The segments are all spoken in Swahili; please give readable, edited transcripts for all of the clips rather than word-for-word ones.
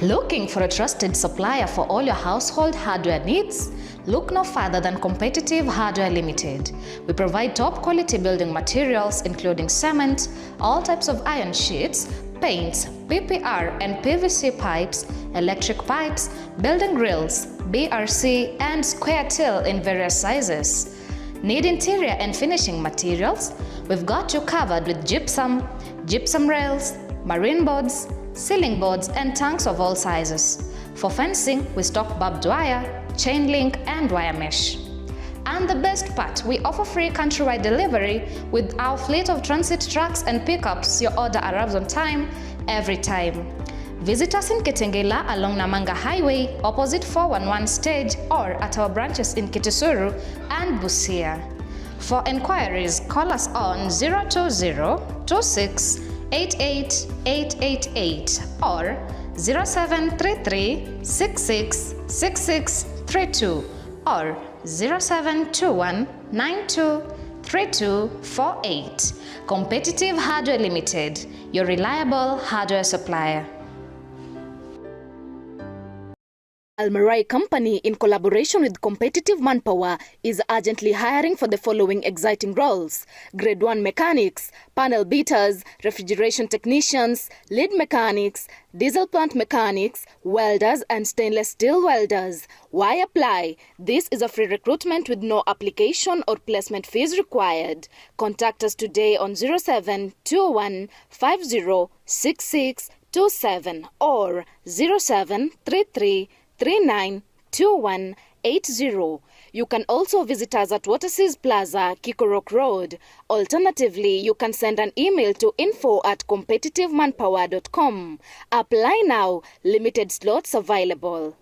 Looking for a trusted supplier for all your household hardware needs? Look no further than Competitive Hardware Limited. We provide top quality building materials including cement, all types of iron sheets, paints, PPR and PVC pipes, electric pipes, building grills, BRC and square till in various sizes. Need interior and finishing materials? We've got you covered with gypsum rails, marine boards, ceiling boards and tanks of all sizes. For fencing, we stock barbed wire, chain link and wire mesh. And the best part, we offer free countrywide delivery with our fleet of transit trucks and pickups. Your order arrives on time, every time. Visit us in Kitengela along Namanga Highway, opposite 411 stage, or at our branches in Kitusuru and Busia. For enquiries, call us on 020-26-88-888 or 0733-666632 or 0721-923248. Competitive Hardware Limited, your reliable hardware supplier. Almarai Company, in collaboration with Competitive Manpower, is urgently hiring for the following exciting roles: Grade 1 mechanics, panel beaters, refrigeration technicians, lead mechanics, diesel plant mechanics, welders and stainless steel welders. Why apply? This is a free recruitment with no application or placement fees required. Contact us today on 0721 506627 or 0733 392180. You can also visit us at Waterseas Plaza, Kikorok Road. Alternatively, you can send an email to info@competitivemanpower.com. Apply now. Limited slots available.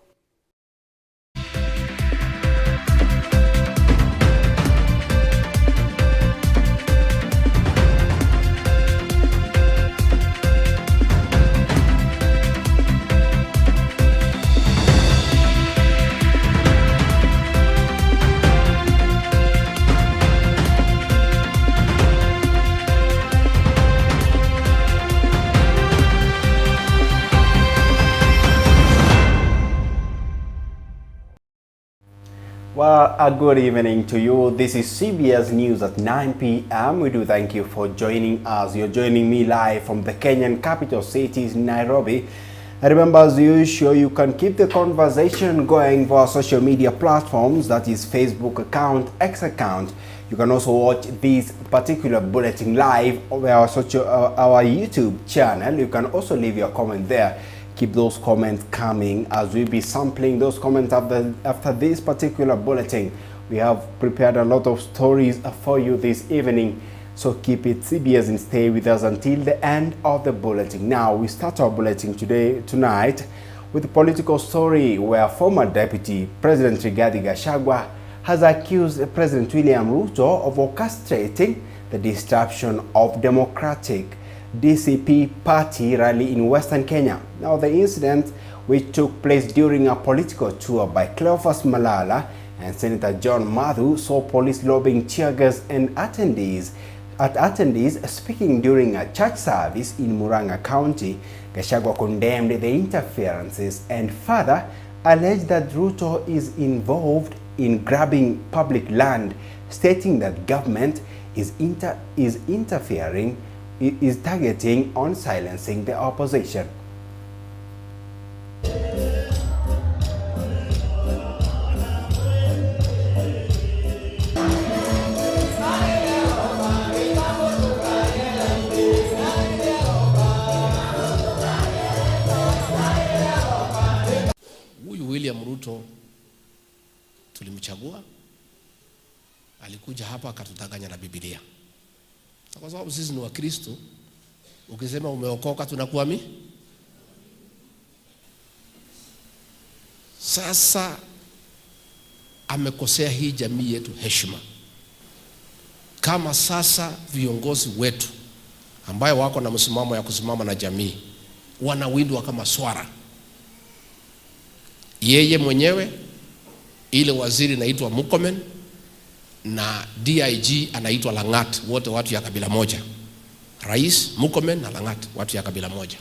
Well, a good evening to you. This is CBS News at 9 p.m. We do thank you for joining us. You're joining me live from the Kenyan capital city, Nairobi. And remember, as usual, you can keep the conversation going for our social media platforms, that is Facebook account, X account. You can also watch this particular bulletin live on our YouTube channel. You can also leave your comment there. Keep those comments coming as we'll be sampling those comments after this particular bulletin. We have prepared a lot of stories for you this evening, so keep it CBS and stay with us until the end of the bulletin. Now, we start our bulletin tonight with a political story where former Deputy President Rigathi Gachagua has accused President William Ruto of orchestrating the disruption of Democratic DCP party rally in Western Kenya. Now, the incident, which took place during a political tour by Cleophas Malala and Senator John Mathu, saw police lobbing tear gas and attendees speaking during a church service in Murang'a County. Gachagua condemned the interferences and further alleged that Ruto is involved in grabbing public land, stating that government is targeting on silencing the opposition. Huyu William Ruto tulimchagua, alikuja hapa akatudanganya na Biblia. Kwa sababu sisi ni Wakristo, ukisema umeokoka tunakuamini. Sasa amekosea hii jamii yetu heshima. Kama sasa viongozi wetu ambayo wako na msimamo ya kusimama na jamii wanawindwa kama swara. Yeye mwenyewe, ile waziri anaitwa Murkomen na DIG anaitwa Langat, wote watu ya kabila moja. Rais Murkomen na Langat, watu ya kabila moja.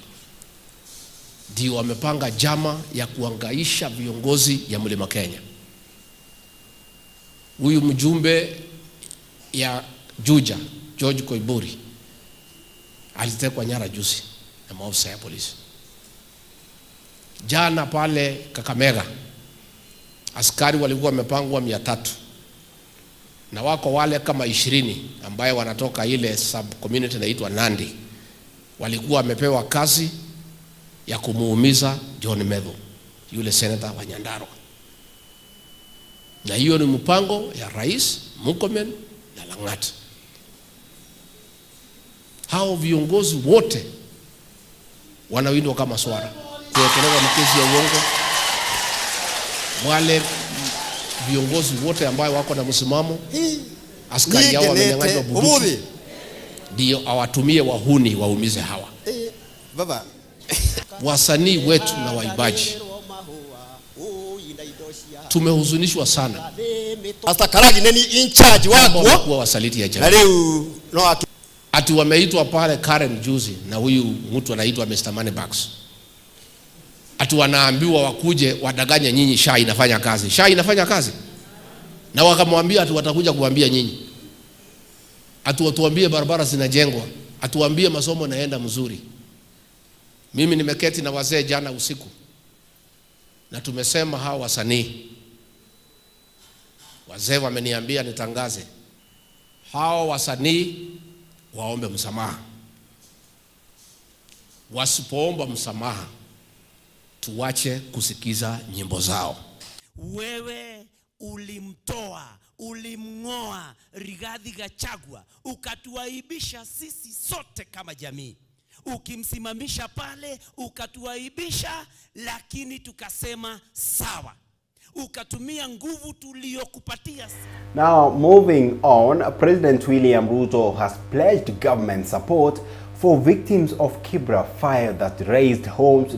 ndio wamepanga jama ya kuangaisha viongozi ya Mlima Kenya. Huyu mjumbe ya Juja, George Koiburi, alitekwa nyara juzi na maafisa ya polisi. Jana pale Kakamega, askari walikuwa wamepangwa 300. Na wako wale kama 20 ambaye wanatoka ile sub community inaitwa Nandi. Walikuwa wamepewa kazi ya kumuumiza John Medho, yule senator wa Nyandarua. Na hiyo ni mpango ya Rais Murkomen na Lang'at. Hao viongozi wote wanawindwa kama swara, kuwekelewa makesi ya uongo. Wale viongozi wote ambao wako na msimamo, askari yao wamenyang'anywa bunduki, ndio awatumie wahuni waumize hawa. Baba, wasanii wetu na waibaji tumehuzunishwa sana. hasta Karagi neni in charge wako kwa wasaliti ya jamii. No, ati wameitwa pale Karen juzi na huyu mtu anaitwa Mr. Moneybags. Ati wanaambiwa wakuje wadanganye nyinyi SHA inafanya kazi. SHA inafanya kazi. Na wakamwambia ati watakuja kuambia nyinyi. Ati watuambie barabara zinajengwa, atuambie masomo naenda mzuri. Mimi nimeketi na wazee jana usiku na tumesema hawa wasanii, wazee wameniambia nitangaze hawa wasanii waombe msamaha. Wasipoomba msamaha, tuwache kusikiza nyimbo zao. Wewe ulimtoa, ulimngoa Rigathi Gachagua, ukatuaibisha sisi sote kama jamii. Ukimsimamisha pale, ukatuaibisha, lakini tukasema sawa. Ukatumia nguvu tuliyokupatia. Now, moving on, President William Ruto has pledged government support for victims of Kibra fire that razed homes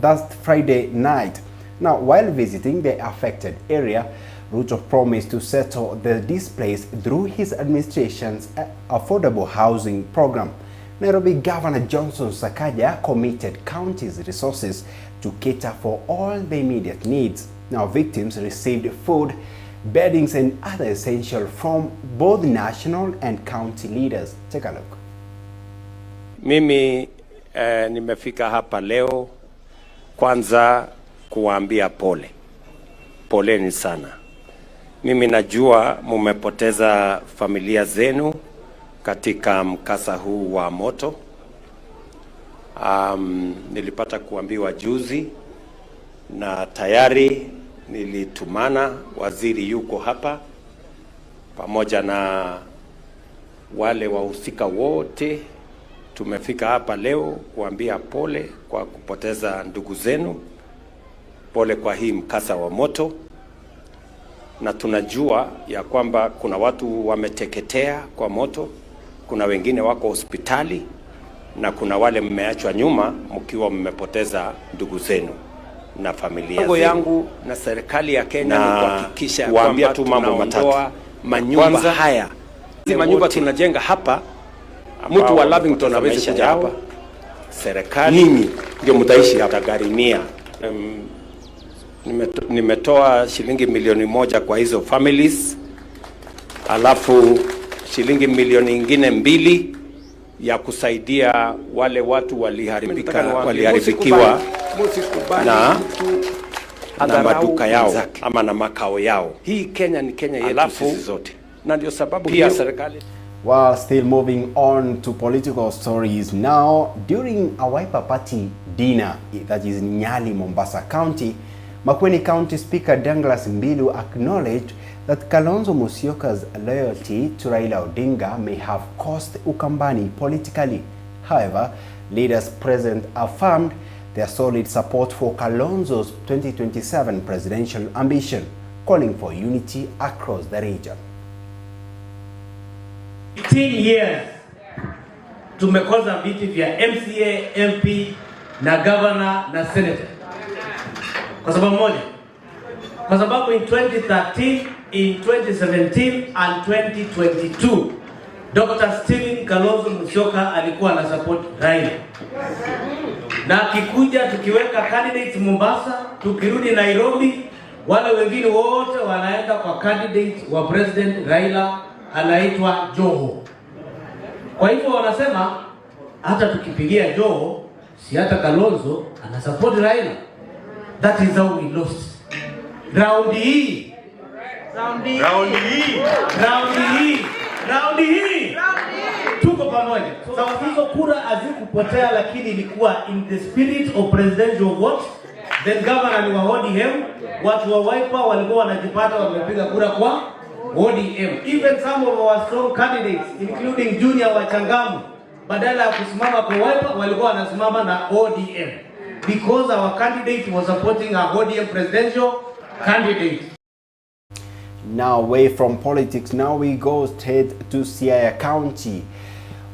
last Friday night. Now, while visiting the affected area, Ruto promised to settle the displaced through his administration's affordable housing program. Nairobi Governor Johnson Sakaja committed county's resources to cater for all the immediate needs. Now, victims received food, beddings, and other essentials from both national and county leaders. Take a look. Mimi nimefika hapa leo kwanza kuambia pole. Poleni sana. Mimi najua mumepoteza familia zenu katika mkasa huu wa moto. Nilipata kuambiwa juzi na tayari nilitumana, waziri yuko hapa pamoja na wale wahusika wote. Tumefika hapa leo kuambia pole kwa kupoteza ndugu zenu, pole kwa hii mkasa wa moto, na tunajua ya kwamba kuna watu wameteketea kwa moto, kuna wengine wako hospitali, na kuna wale mmeachwa nyuma mkiwa mmepoteza ndugu zenu na familia zenu. Yangu na serikali ya Kenya ni kuhakikisha kuambia tu mambo matatu. Manyumba haya, manyumba tunajenga hapa, mtu wa Lavington hawezi kuja hapa. Serikali ninyi ndio mtaishi hapa, gharimia. Nimetoa shilingi milioni 1 kwa hizo families, alafu shilingi milioni ingine 2 ya kusaidia wale watu waliharibikiwa na maduka yao ama na makao yao. Hii Kenya ni Kenya yetu sisi zote, na ndio sababu pia serikali. While still moving on to political stories now, during a Wiper Party dinner that is in Nyali, Mombasa County, Makueni County Speaker Douglas Mbilu acknowledged that Kalonzo Musyoka's loyalty to Raila Odinga may have cost Ukambani politically. However, leaders present affirmed their solid support for Kalonzo's 2027 presidential ambition, calling for unity across the region. 15 years tumekosa viti vya MCA, MP na governor na senator. Kwa sababu moja. Kwa sababu in 2013, in 2017 and 2022, Dr. Stephen Kalonzo Musyoka alikuwa na support Raila. na akikuja tukiweka candidates Mombasa, tukirudi Nairobi, wale wengine wote wanaenda kwa candidate wa President Raila, anaitwa Joho. Kwa hivyo wanasema hata tukipigia Joho, si hata Kalonzo ana support Raila. That is how we lost. Round hii tuko pamoja. Sawa, hizo kura hazikupotea, lakini ilikuwa in the spirit of presidential vote. Then governor ni wa ODM, watu wa Wiper walikuwa wanajipata wamepiga kura kwa ODM. Even some of our strong candidates including Junior wa Changamu, badala ya kusimama kwa Wiper walikuwa wanasimama na ODM because our candidate was supporting a ODM presidential candidate. Now away from politics, now we go straight to Siaya County,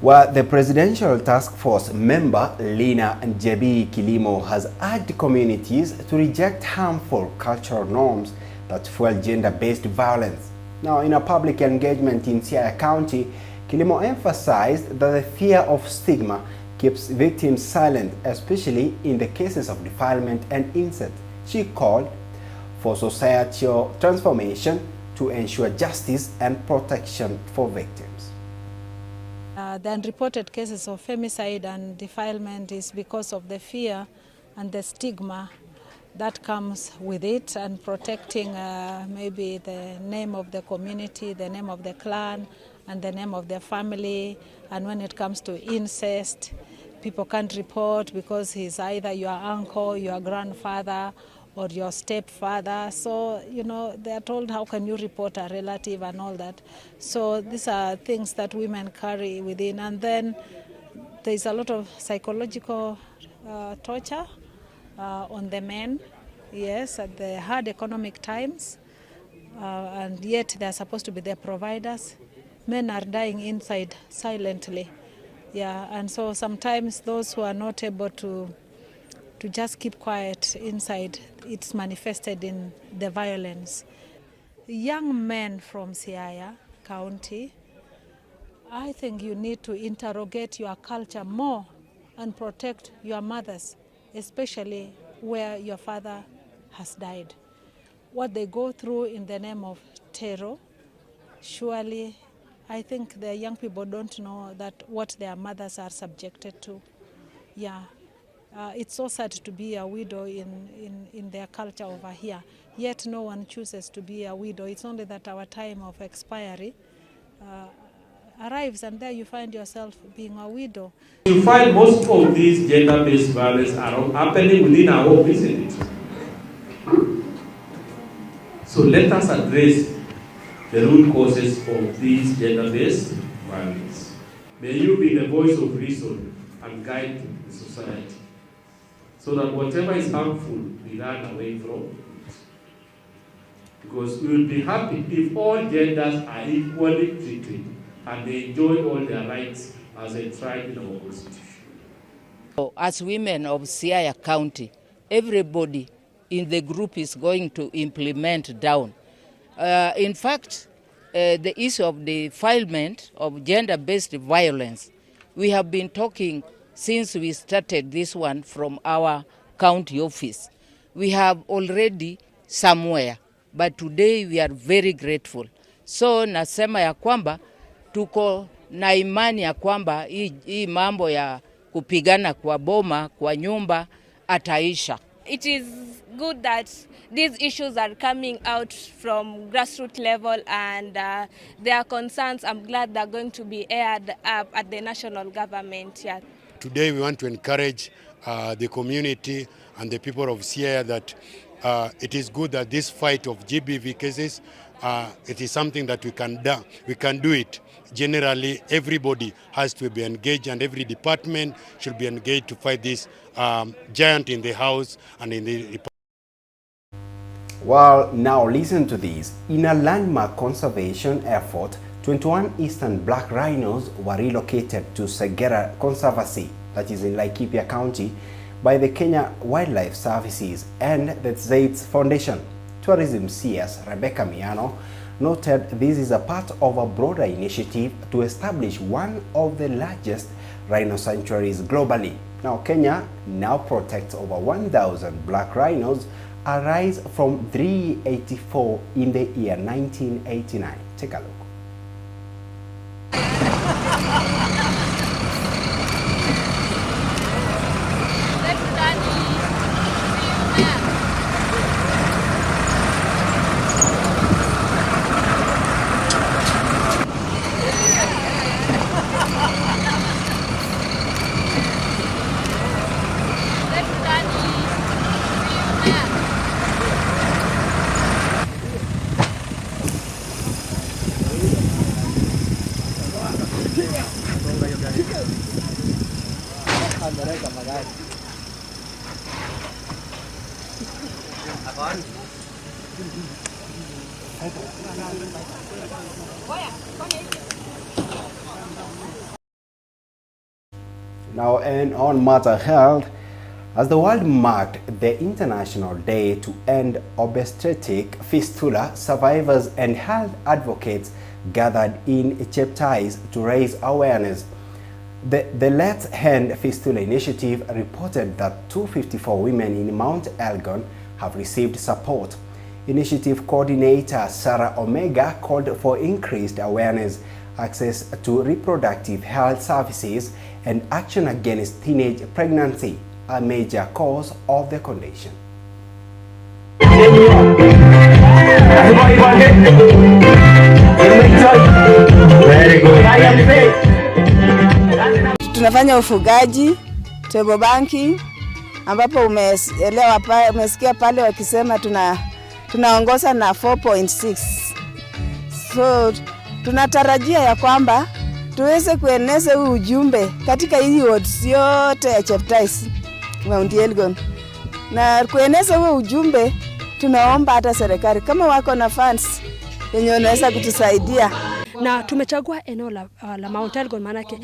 where the Presidential Task Force member Lina Njebi Kilimo has urged communities to reject harmful cultural norms that fuel gender-based violence. Now, in a public engagement in Siaya County, Kilimo emphasized that the fear of stigma keeps victims silent, especially in the cases of defilement and incest. She called for societal transformation to ensure justice and protection for victims. The unreported cases of femicide and defilement is because of the fear and the stigma that comes with it, and protecting maybe the name of the community, the name of the clan, and the name of the family. And when it comes to incest, people can't report because he's either your uncle, your grandfather, or your stepfather. So, you know, they are told, how can you report a relative and all that. So these are things that women carry within. And then there's a lot of psychological torture on the men, yes, at the hard economic times. And yet they're supposed to be their providers. Men are dying inside silently. Yeah, and so sometimes those who are not able to just keep quiet inside, it's manifested in the violence. Young men from Siaya County, I think you need to interrogate your culture more and protect your mothers, especially where your father has died. What they go through in the name of terror, surely I think the young people don't know that what their mothers are subjected to. Yeah. It's so sad to be a widow in their culture over here, yet no one chooses to be a widow. It's only that our time of expiry arrives, and there you find yourself being a widow. You find most of these gender-based violence are happening within our home, isn't it? So let us address the root causes of these gender-based violence. May you be the voice of reason and guide the society, so that whatever is harmful, we run away from it. Because we will be happy if all genders are equally treated and they enjoy all their rights as enshrined in our Constitution. As women of Siaya County, everybody in the group is going to implement down. In fact, the issue of defilement of gender-based violence, we have been talking since we started this one from our county office. We have already somewhere, but today we are very grateful. So nasema ya kwamba tuko na imani ya kwamba hii mambo ya kupigana kwa boma, kwa nyumba ataisha. It is good that these issues are coming out from grassroots level, and their concerns, I'm glad they're going to be aired up at the national government. Yeah. Today we want to encourage the community and the people of Siaya that it is good that this fight of GBV cases, it is something that we can do it. Generally, everybody has to be engaged, and every department should be engaged to fight this giant in the house and in the department. Well, now listen to this. In a landmark conservation effort, 21 eastern black rhinos were relocated to Segera Conservancy, that is in Laikipia County, by the Kenya Wildlife Services and the Zait's Foundation. Tourism CS Rebecca Miano noted this is a part of a broader initiative to establish one of the largest rhino sanctuaries globally. Now, Kenya now protects over 1,000 black rhinos, a rise from 384 in the year 1989. Take a look. Now, and on matter health, as the world marked the International Day to End Obstetric Fistula, survivors and health advocates gathered in Cheptais to raise awareness. The Let's End Fistula initiative reported that 254 women in Mount Elgon have received support. Initiative coordinator Sarah Omega called for increased awareness, access to reproductive health services, and action against teenage pregnancy, a major cause of the condition. Tunafanya ufugaji, table banking, ambapo umesikia pale wakisema tunaongoza na 4.6. So tunatarajia ya kwamba tuweze kueneza huu ujumbe katika hii wards yote ya Cheptais, Mount Elgon. Na kueneza huu ujumbe, tunaomba hata serikali kama wako na funds yenye wanaweza kutusaidia. Na tumechagua eneo la Mount Elgon manake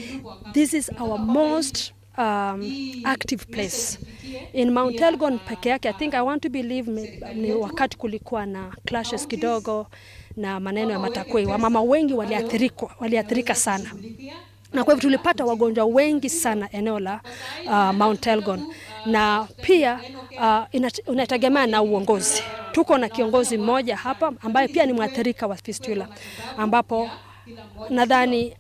this is our most active place. In Mount Elgon peke yake, I think I want to believe ni wakati kulikuwa na clashes kidogo na maneno ya matakwe, wamama wengi waliathirika sana. Na kwa hivyo tulipata wagonjwa wengi sana eneo la Mount Elgon. Na pia inategemea na uongozi. Tuko na kiongozi mmoja hapa ambaye pia ni mwathirika wa fistula, ambapo nadhani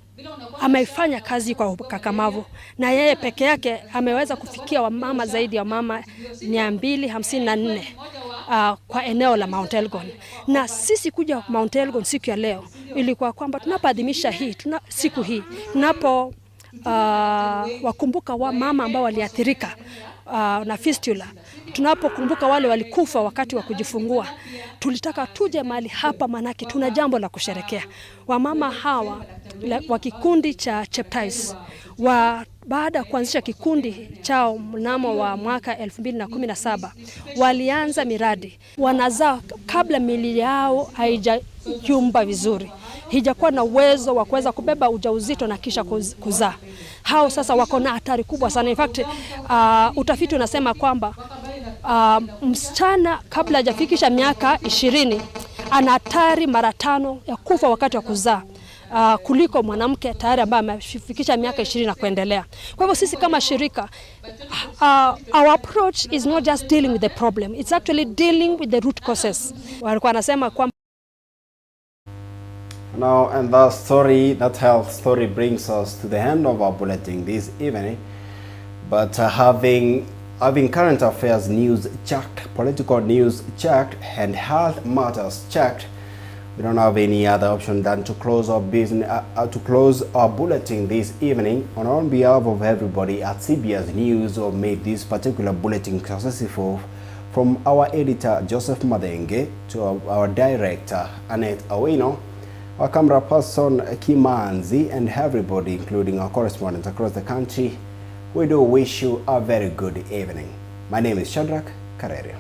amefanya kazi kwa ukakamavu, na yeye peke yake ameweza kufikia wamama zaidi ya mama 254 kwa eneo la Mount Elgon. Na sisi kuja Mount Elgon siku ya leo ilikuwa kwamba tunapoadhimisha siku hii tunapo wakumbuka wa mama ambao waliathirika na fistula, tunapokumbuka wale walikufa wakati wa kujifungua, tulitaka tuje mahali hapa manake tuna jambo la kusherekea. Wamama hawa wa kikundi cha Cheptais baada ya kuanzisha kikundi chao mnamo wa mwaka 2017 walianza miradi, wanazaa kabla mili yao haijayumba vizuri, hijakuwa na uwezo wa kuweza kubeba ujauzito na kisha kuzaa. Hao sasa wako na hatari kubwa sana. In fact, utafiti unasema kwamba msichana kabla hajafikisha miaka 20 ana hatari mara 5 ya kufa wakati wa kuzaa kuliko mwanamke tayari ambaye amefikisha miaka 20 na kuendelea. Kwa hivyo sisi kama shirika, our approach is not just dealing with the problem, it's actually dealing with the root causes. Walikuwa wanasema kwamba now, and that health story brings us to the end of our bulletin this evening. But having current affairs news checked, political news checked, and health matters checked, we don't have any other option than to close our business, to close our bulletin this evening. On behalf of everybody at CBS News, who made this particular bulletin successful, from our editor Joseph Madenge to our director Annette Awino, our camera person Kimanzi, and everybody, including our correspondents across the country, we do wish you a very good evening. My name is SHADRACK. KARERIA.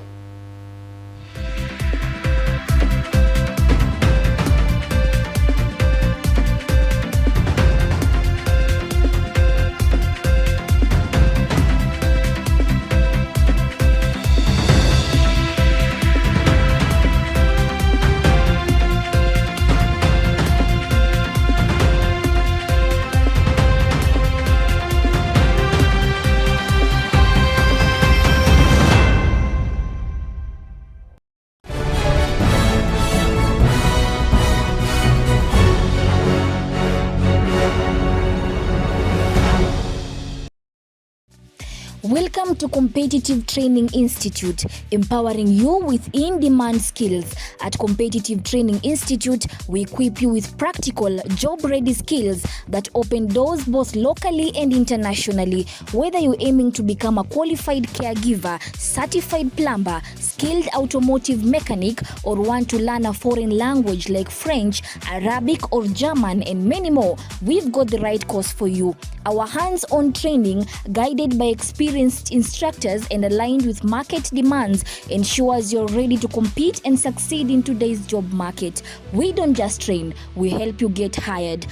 Welcome to Competitive Training Institute, empowering you with in-demand skills. At Competitive Training Institute, we equip you with practical, job-ready skills that open doors both locally and internationally. Whether you're aiming to become a qualified caregiver, certified plumber, skilled automotive mechanic, or want to learn a foreign language like French, Arabic, or German, and many more, we've got the right course for you. Our hands-on training, guided by experienced instructors and aligned with market demands, ensures you're ready to compete and succeed in today's job market. We don't just train, we help you get hired.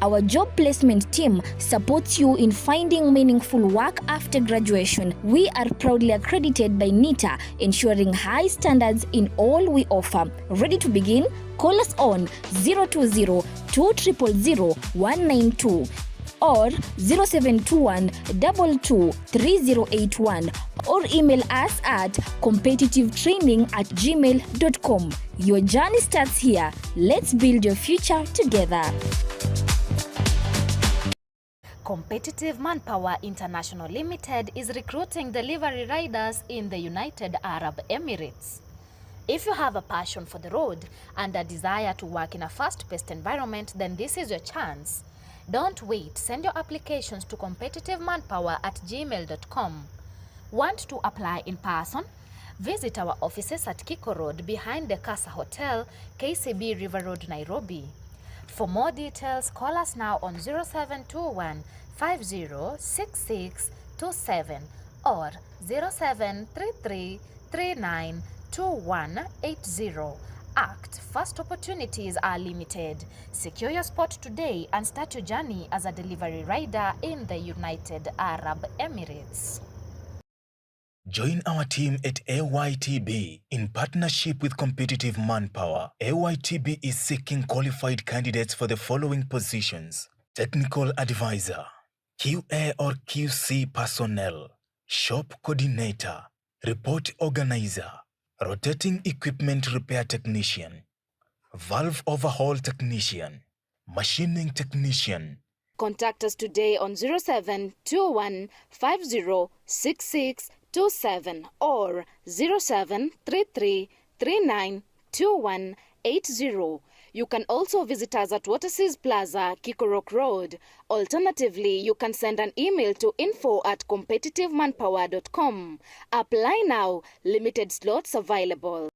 Our job placement team supports you in finding meaningful work after graduation. We are proudly accredited by NITA, ensuring high standards in all we offer. Ready to begin? Call us on 020-200-192 or 0721-223081, or email us at competitivetraining@gmail.com. Your journey starts here. Let's build your future together. Competitive Manpower International Limited is recruiting delivery riders in the United Arab Emirates. If you have a passion for the road and a desire to work in a fast-paced environment, then this is your chance. Don't wait. Send your applications to competitivemanpower@gmail.com. Want to apply in person? Visit our offices at Kiko Road behind the Casa Hotel, KCB River Road, Nairobi. For more details, call us now on 0721 506627 or 0733 392180. Act. First opportunities are limited. Secure your spot today and start your journey as a delivery rider in the United Arab Emirates. Join our team at AYTB in partnership with Competitive Manpower. AYTB is seeking qualified candidates for the following positions: technical advisor, QA or QC personnel, shop coordinator, report organizer, rotating equipment repair technician, valve overhaul technician, machining technician. Contact us today on 0721 506627 or 0733 392180. You can also visit us at Waterseas Plaza, Kikorok Road. Alternatively, you can send an email to info@competitivemanpower.com. Apply now. Limited slots available.